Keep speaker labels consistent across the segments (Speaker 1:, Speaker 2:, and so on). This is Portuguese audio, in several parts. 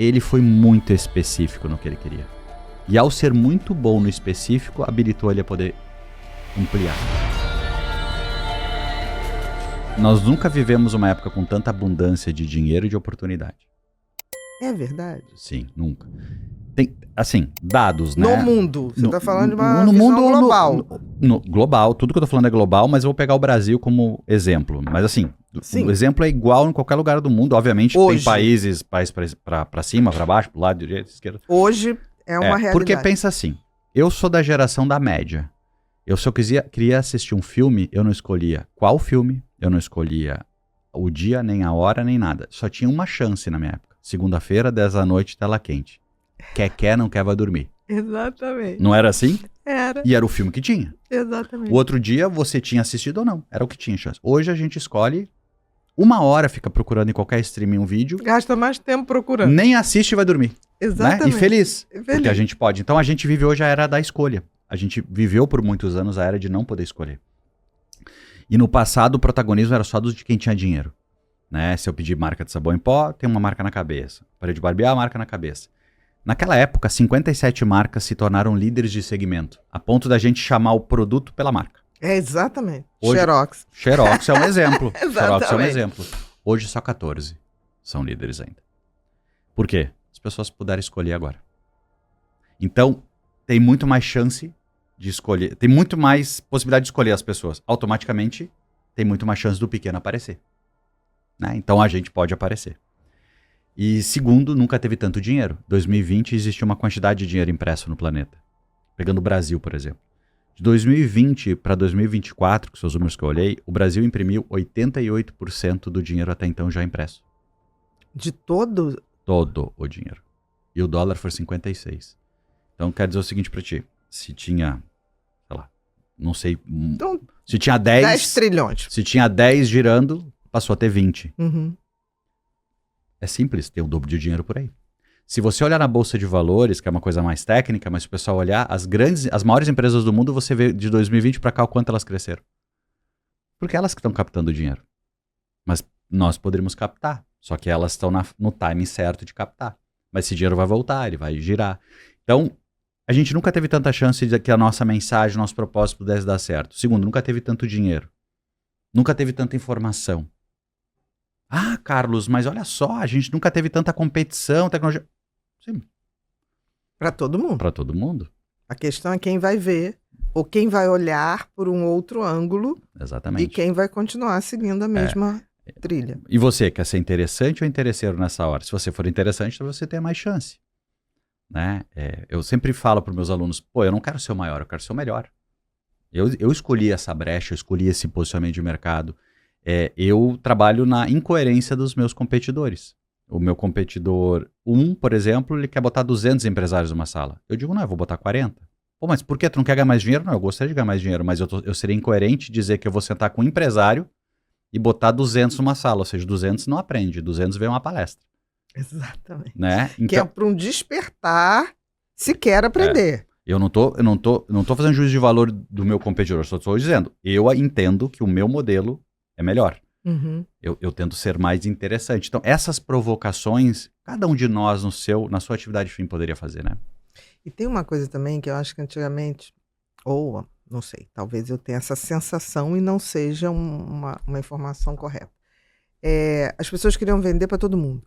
Speaker 1: ele foi muito específico no que ele queria. E ao ser muito bom no específico, habilitou ele a poder ampliar. Nós nunca vivemos uma época com tanta abundância de dinheiro e de oportunidade.
Speaker 2: É verdade.
Speaker 1: Sim, nunca. Tem, assim, dados, né?
Speaker 2: No mundo. Você está falando de uma
Speaker 1: no
Speaker 2: visão
Speaker 1: mundo
Speaker 2: global.
Speaker 1: Global, tudo que eu tô falando é global, mas eu vou pegar o Brasil como exemplo. Mas assim,
Speaker 2: Sim.
Speaker 1: o exemplo é igual em qualquer lugar do mundo. Obviamente
Speaker 2: Hoje.
Speaker 1: tem países pra cima, pra baixo, pro lado, direito, esquerda.
Speaker 2: Hoje é uma realidade.
Speaker 1: Porque pensa assim, eu sou da geração da média. Eu só queria assistir um filme, eu não escolhia qual filme, eu não escolhia o dia, nem a hora, nem nada. Só tinha uma chance na minha época. Segunda-feira, 10 da noite, tela quente. Quer, não quer, vai dormir.
Speaker 2: Exatamente.
Speaker 1: Não era assim?
Speaker 2: Era.
Speaker 1: E era o filme que tinha.
Speaker 2: Exatamente.
Speaker 1: O outro dia você tinha assistido ou não. Era o que tinha chance. Hoje a gente escolhe 1 hora, fica procurando em qualquer streaming um vídeo.
Speaker 2: Gasta mais tempo procurando.
Speaker 1: Nem assiste e vai dormir.
Speaker 2: Exatamente.
Speaker 1: Né? E feliz.
Speaker 2: Feliz.
Speaker 1: Porque a gente pode. Então a gente vive hoje a era da escolha. A gente viveu por muitos anos a era de não poder escolher. E no passado o protagonismo era só dos de quem tinha dinheiro. Né? Se eu pedir marca de sabão em pó, tem uma marca na cabeça. Parei de barbear, marca na cabeça. Naquela época, 57 marcas se tornaram líderes de segmento, a ponto da gente chamar o produto pela marca.
Speaker 2: É, exatamente.
Speaker 1: Hoje,
Speaker 2: Xerox.
Speaker 1: Xerox é um exemplo.
Speaker 2: Exatamente.
Speaker 1: Xerox é um exemplo. Hoje só 14 são líderes ainda. Por quê? As pessoas puderam escolher agora. Então, tem muito mais chance de escolher, tem muito mais possibilidade de escolher as pessoas. Automaticamente, tem muito mais chance do pequeno aparecer. Né? Então, a gente pode aparecer. E segundo, nunca teve tanto dinheiro. 2020 existiu uma quantidade de dinheiro impresso no planeta. Pegando o Brasil, por exemplo. De 2020 para 2024, que são os números que eu olhei, o Brasil imprimiu 88% do dinheiro até então já impresso.
Speaker 2: De todo?
Speaker 1: Todo o dinheiro. E o dólar foi 56. Então quer dizer o seguinte pra ti. Se tinha, sei lá, não sei.
Speaker 2: Então,
Speaker 1: se tinha 10
Speaker 2: trilhões.
Speaker 1: Se tinha 10 girando, passou a ter 20.
Speaker 2: Uhum.
Speaker 1: É simples, tem o dobro de dinheiro por aí. Se você olhar na Bolsa de Valores, que é uma coisa mais técnica, mas se o pessoal olhar, as maiores empresas do mundo, você vê de 2020 para cá o quanto elas cresceram. Porque elas que estão captando dinheiro. Mas nós poderíamos captar, só que elas estão no timing certo de captar. Mas esse dinheiro vai voltar, ele vai girar. Então, a gente nunca teve tanta chance de que a nossa mensagem, nosso propósito pudesse dar certo. Segundo, nunca teve tanto dinheiro. Nunca teve tanta informação. Ah, Carlos, mas olha só, a gente nunca teve tanta competição, tecnologia. Sim.
Speaker 2: Para todo mundo.
Speaker 1: Para todo mundo.
Speaker 2: A questão é quem vai ver ou quem vai olhar por um outro ângulo.
Speaker 1: Exatamente.
Speaker 2: E quem vai continuar seguindo a mesma trilha.
Speaker 1: E você, quer ser interessante ou interesseiro nessa hora? Se você for interessante, você tem mais chance. Né? Eu sempre falo para os meus alunos, pô, eu não quero ser o maior, eu quero ser o melhor. Eu escolhi essa brecha, eu escolhi esse posicionamento de mercado. Eu trabalho na incoerência dos meus competidores. O meu competidor 1, por exemplo, ele quer botar 200 empresários numa sala. Eu digo, não, eu vou botar 40. Pô, mas por que tu não quer ganhar mais dinheiro? Não, eu gostaria de ganhar mais dinheiro, mas eu seria incoerente dizer que eu vou sentar com um empresário e botar 200 numa sala. Ou seja, 200 não aprende, 200 vem uma palestra.
Speaker 2: Exatamente.
Speaker 1: Né? Então,
Speaker 2: que é para um despertar se quer aprender.
Speaker 1: Eu não tô fazendo juízo de valor do meu competidor, só estou dizendo, eu entendo que o meu modelo é melhor.
Speaker 2: Uhum.
Speaker 1: Eu tento ser mais interessante. Então, essas provocações, cada um de nós na sua atividade fim poderia fazer, né?
Speaker 2: E tem uma coisa também que eu acho que antigamente, ou não sei, talvez eu tenha essa sensação e não seja uma informação correta. As pessoas queriam vender para todo mundo.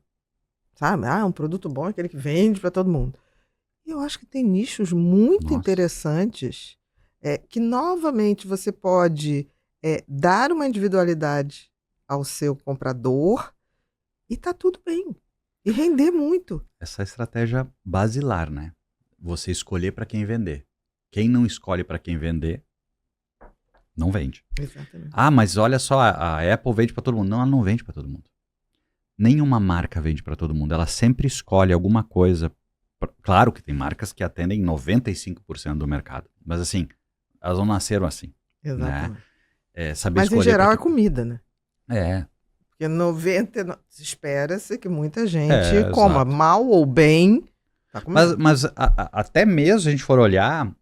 Speaker 2: Sabe? Um produto bom é aquele que vende para todo mundo. E eu acho que tem nichos muito interessantes que novamente você pode dar uma individualidade ao seu comprador e tá tudo bem. E render muito.
Speaker 1: Essa estratégia basilar, né? Você escolher para quem vender. Quem não escolhe para quem vender, não vende.
Speaker 2: Exatamente.
Speaker 1: Ah, mas olha só, a Apple vende para todo mundo. Não, ela não vende para todo mundo. Nenhuma marca vende para todo mundo. Ela sempre escolhe alguma coisa. Claro que tem marcas que atendem 95% do mercado. Mas assim, elas não nasceram assim.
Speaker 2: Exatamente.
Speaker 1: Né? Saber
Speaker 2: mas em geral
Speaker 1: porque...
Speaker 2: é comida, né? Porque 90% espera-se que muita gente coma
Speaker 1: exato.
Speaker 2: mal ou bem. Tá
Speaker 1: mas até mesmo se a gente for olhar,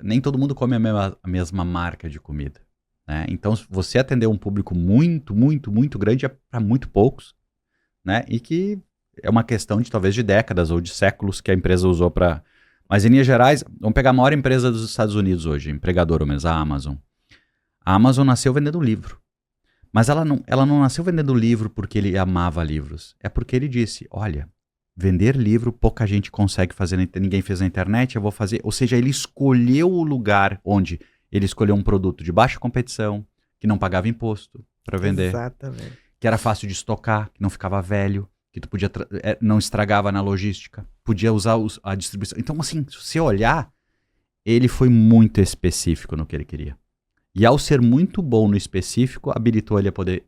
Speaker 1: nem todo mundo come a mesma marca de comida. Né? Então, você atender um público muito, muito, muito grande é para muito poucos. Né? E que é uma questão de talvez de décadas ou de séculos que a empresa usou para... Mas em linhas gerais, vamos pegar a maior empresa dos Estados Unidos hoje, empregadora mesmo, a Amazon. A Amazon nasceu vendendo livro. Mas ela não nasceu vendendo livro porque ele amava livros. É porque ele disse, olha, vender livro pouca gente consegue fazer, ninguém fez na internet, eu vou fazer. Ou seja, ele escolheu o lugar onde ele escolheu um produto de baixa competição, que não pagava imposto para vender.
Speaker 2: Exatamente.
Speaker 1: Que era fácil de estocar, que não ficava velho, que tu podia não estragava na logística, podia usar a distribuição. Então, assim, se você olhar, ele foi muito específico no que ele queria. E ao ser muito bom no específico, habilitou ele a poder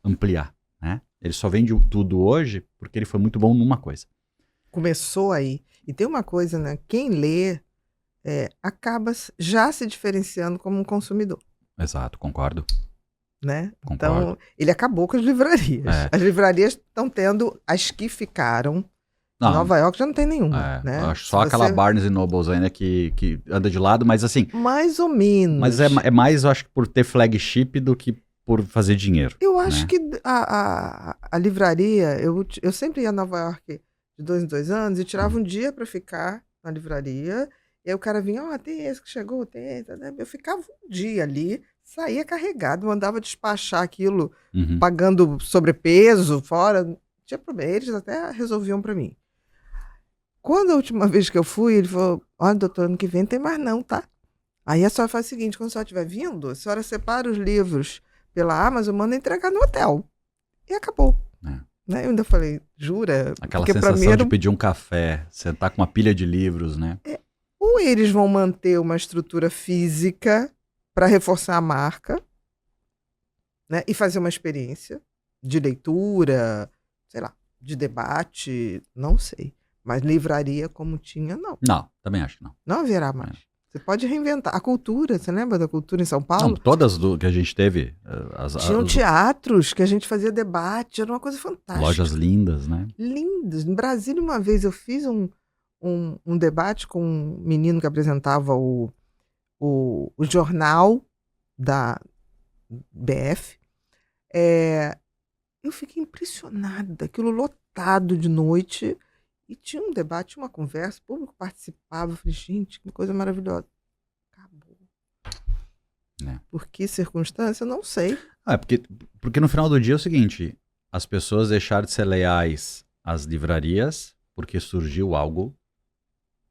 Speaker 1: ampliar, né? Ele só vende tudo hoje porque ele foi muito bom numa coisa.
Speaker 2: Começou aí. E tem uma coisa, né? Quem lê acaba já se diferenciando como um consumidor,
Speaker 1: Exato, concordo.
Speaker 2: né?
Speaker 1: Concordo.
Speaker 2: Então, ele acabou com as livrarias. As livrarias estão tendo, as que ficaram, em Nova York já não tem nenhuma, né?
Speaker 1: Eu acho só aquela Barnes & Nobles ainda que anda de lado, mas assim...
Speaker 2: Mais ou menos.
Speaker 1: Mas é mais, eu acho que por ter flagship do que por fazer dinheiro.
Speaker 2: Eu acho
Speaker 1: né?
Speaker 2: que a livraria, eu sempre ia a Nova York de 2 em 2 anos e tirava um dia para ficar na livraria, e aí o cara vinha, tem esse que chegou, tem esse, né? Eu ficava um dia ali, saía carregado, mandava despachar aquilo, pagando sobrepeso, fora, não tinha problema, eles até resolviam para mim. Quando a última vez que eu fui, ele falou, olha, doutor, ano que vem não tem mais não, tá? Aí a senhora faz o seguinte, quando a senhora estiver vindo, a senhora separa os livros pela Amazon, manda entregar no hotel. E acabou. Né? Eu ainda falei, jura?
Speaker 1: Aquela
Speaker 2: porque
Speaker 1: sensação de pedir um café, sentar com uma pilha de livros, né?
Speaker 2: Ou eles vão manter uma estrutura física para reforçar a marca, né? E fazer uma experiência de leitura, sei lá, de debate, não sei. Mas livraria como tinha, não.
Speaker 1: Não, também acho que não.
Speaker 2: Não haverá mais. Você pode reinventar. A cultura, você lembra da cultura em São Paulo?
Speaker 1: Não, todas que a gente teve.
Speaker 2: Tinham teatros que a gente fazia debate, era uma coisa fantástica.
Speaker 1: Lojas lindas, né?
Speaker 2: Lindas. Em Brasília, uma vez, eu fiz um debate com um menino que apresentava o jornal da BF. Eu fiquei impressionada, aquilo lotado de noite. E tinha um debate, uma conversa, o público participava. Eu falei, gente, que coisa maravilhosa. Acabou. Por que circunstância? Eu não sei.
Speaker 1: Porque no final do dia é o seguinte, as pessoas deixaram de ser leais às livrarias porque surgiu algo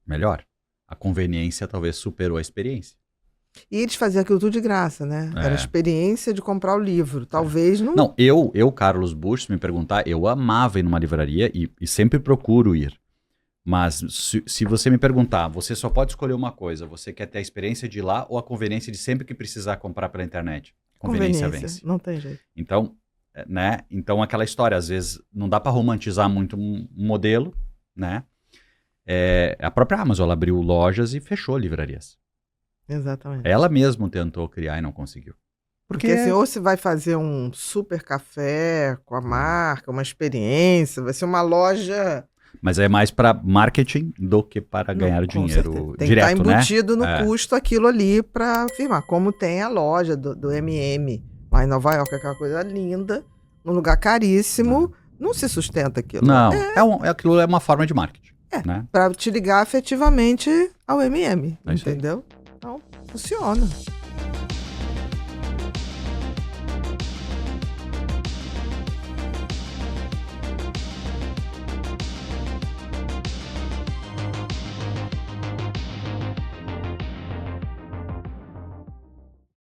Speaker 1: melhor. A conveniência talvez superou a experiência.
Speaker 2: E eles faziam aquilo tudo de graça, né? Era a experiência de comprar o livro. Talvez não...
Speaker 1: Não, eu, Carlos Bush, se me perguntar, eu amava ir numa livraria e sempre procuro ir. Mas se você me perguntar, você só pode escolher uma coisa. Você quer ter a experiência de ir lá ou a conveniência de sempre que precisar comprar pela internet? Conveniência vence.
Speaker 2: Não tem jeito.
Speaker 1: Então, né? Então aquela história, às vezes, não dá para romantizar muito um modelo, né? A própria Amazon, ela abriu lojas e fechou livrarias.
Speaker 2: Exatamente.
Speaker 1: Ela mesma tentou criar e não conseguiu.
Speaker 2: Porque assim, ou você vai fazer um super café com a marca, uma experiência, vai ser uma loja...
Speaker 1: Mas é mais para marketing do que para ganhar dinheiro
Speaker 2: tem
Speaker 1: direto,
Speaker 2: que estar embutido
Speaker 1: né?
Speaker 2: no custo aquilo ali para afirmar. Como tem a loja do M&M lá em Nova York, aquela coisa linda, num lugar caríssimo, não se sustenta aquilo.
Speaker 1: Não, aquilo é uma forma de marketing. Né?
Speaker 2: Para te ligar afetivamente ao M&M, entendeu? Então, funciona.